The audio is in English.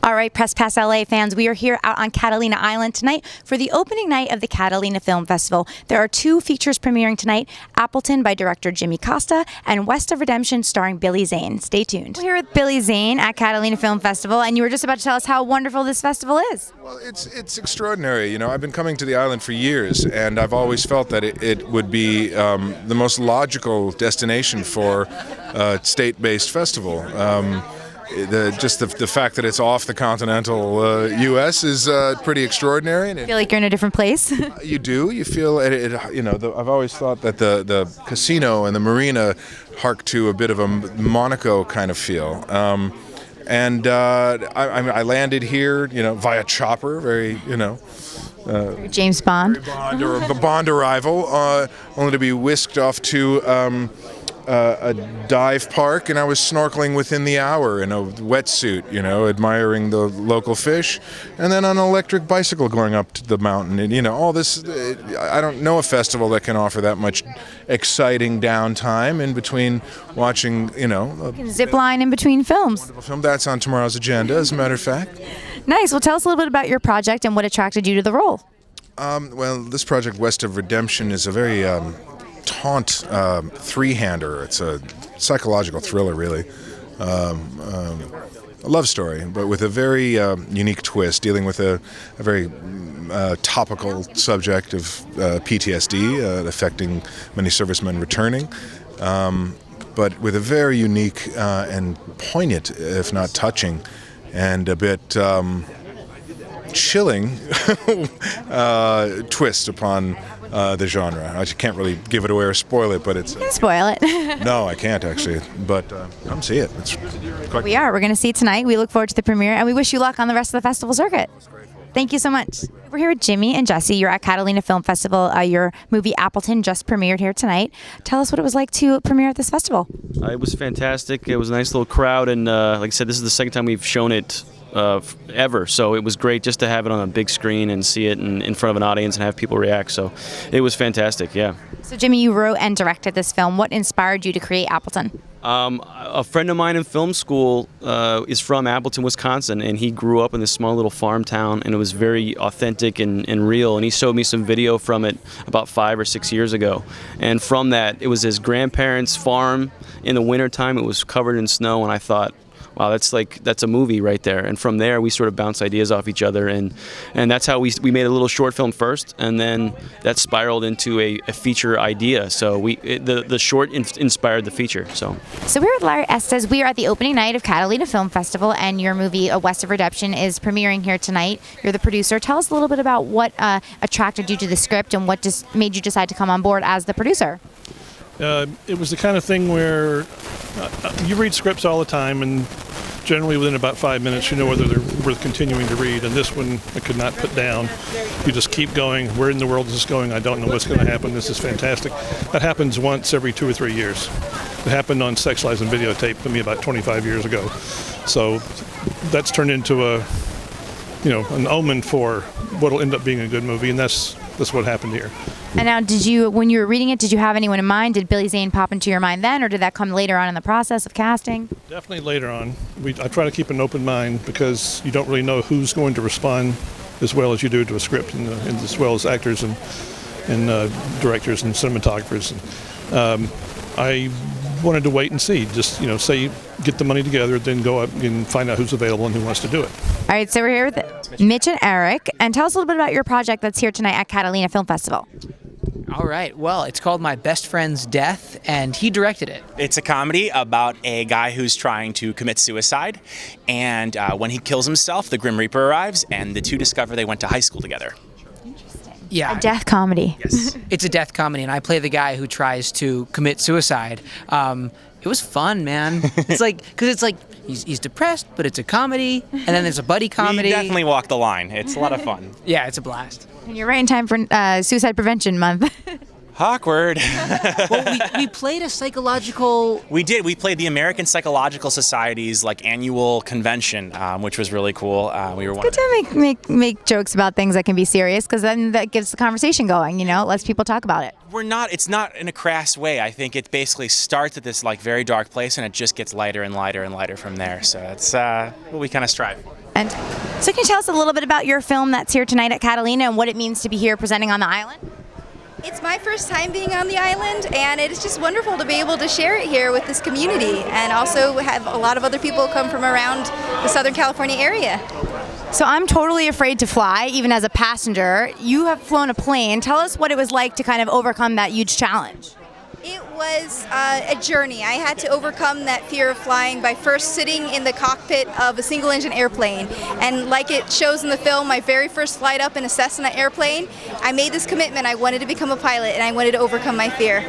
All right, Press Pass LA fans, we are here out on Catalina Island tonight for the opening night of the Catalina Film Festival. There are two features premiering tonight, Appleton by director Jimmy Costa and West of Redemption starring Billy Zane. Stay tuned. We're here with Billy Zane at Catalina Film Festival, and you were just about to tell us how wonderful this festival is. Well, it's extraordinary. You know, I've been coming to the island for years, and I've always felt that it would be the most logical destination for a state-based festival. The fact that it's off the continental U.S. is pretty extraordinary. I feel like you're in a different place. You do. You feel it. I've always thought that the casino and the marina hark to a bit of a Monaco kind of feel. I landed here, via chopper, very, James Bond. Bond arrival, only to be whisked off to a dive park, and I was snorkeling within the hour in a wetsuit, admiring the local fish, and then on an electric bicycle going up to the mountain, and all this. I don't know a festival that can offer that much exciting downtime in between watching, You can zip line in between films. Wonderful film. That's on tomorrow's agenda, as a matter of fact. Nice. Well, tell us a little bit about your project and what attracted you to the role. Well, this project, West of Redemption, is a very taunt three-hander. It's a psychological thriller, really. A love story, but with a very unique twist, dealing with a very topical subject of PTSD affecting many servicemen returning, but with a very unique and poignant, if not touching, and a bit chilling twist upon the genre. I can't really give it away or spoil it, but it's... You can spoil it. No, I can't actually, but come see it. It's quite We are. We're going to see it tonight. We look forward to the premiere, and we wish you luck on the rest of the festival circuit. Thank you so much. We're here with Jimmy and Jesse. You're at Catalina Film Festival. Your movie Appleton just premiered here tonight. Tell us what it was like to premiere at this festival. It was fantastic. It was a nice little crowd, and like I said, this is the second time we've shown it ever, so it was great just to have it on a big screen and see it in front of an audience and have people react. So it was fantastic. Yeah. So Jimmy, you wrote and directed this film. What inspired you to create Appleton? A friend of mine in film school is from Appleton, Wisconsin, and he grew up in this small little farm town, and it was very authentic and real, and he showed me some video from it about 5 or 6 years ago, and from that, it was his grandparents' farm. In the wintertime, it was covered in snow, and I thought, wow, that's a movie right there. And from there, we sort of bounced ideas off each other, and that's how we made a little short film first, and then that spiraled into a feature idea. So the short inspired the feature. So we're with Larry Estes. We are at the opening night of Catalina Film Festival, and your movie, A West of Redemption, is premiering here tonight. You're the producer. Tell us a little bit about what attracted you to the script and what just made you decide to come on board as the producer. It was the kind of thing where you read scripts all the time, and generally within about 5 minutes you know whether they're worth continuing to read, and this one I could not put down. You just keep going. Where in the world is this going? I don't know what's going to happen. This is fantastic. That happens once every 2 or 3 years. It happened on Sex, Lies, and Videotape to me about 25 years ago. So that's turned into an omen for what will end up being a good movie, and that's what happened here. And now, when you were reading it, did you have anyone in mind? Did Billy Zane pop into your mind then, or did that come later on in the process of casting? Definitely later on. I try to keep an open mind because you don't really know who's going to respond as well as you do to a script, and as well as actors and directors and cinematographers. I wanted to wait and see. Just say get the money together, then go up and find out who's available and who wants to do it. All right, so we're here with Mitch and Eric, and tell us a little bit about your project that's here tonight at Catalina Film Festival. All right, well, it's called My Best Friend's Death, and he directed it. It's a comedy about a guy who's trying to commit suicide, and when he kills himself, the Grim Reaper arrives, and the two discover they went to high school together. Yeah. A death comedy. Yes. It's a death comedy, and I play the guy who tries to commit suicide. It was fun, man. Because he's depressed, but it's a comedy, and then there's a buddy comedy. We definitely walk the line. It's a lot of fun. Yeah, it's a blast. And you're right in time for Suicide Prevention Month. Awkward. Well, we played a psychological... We did. We played the American Psychological Society's annual convention, which was really cool. We were good to make jokes about things that can be serious, because then that gets the conversation going. Lets people talk about it. It's not in a crass way. I think it basically starts at this very dark place, and it just gets lighter and lighter and lighter from there. So that's what we kind of strive for. And so can you tell us a little bit about your film that's here tonight at Catalina and what it means to be here presenting on the island? It's my first time being on the island, and it's just wonderful to be able to share it here with this community and also have a lot of other people come from around the Southern California area. So I'm totally afraid to fly, even as a passenger. You have flown a plane. Tell us what it was like to kind of overcome that huge challenge. It was a journey. I had to overcome that fear of flying by first sitting in the cockpit of a single-engine airplane. And like it shows in the film, my very first flight up in a Cessna airplane, I made this commitment. I wanted to become a pilot, and I wanted to overcome my fear.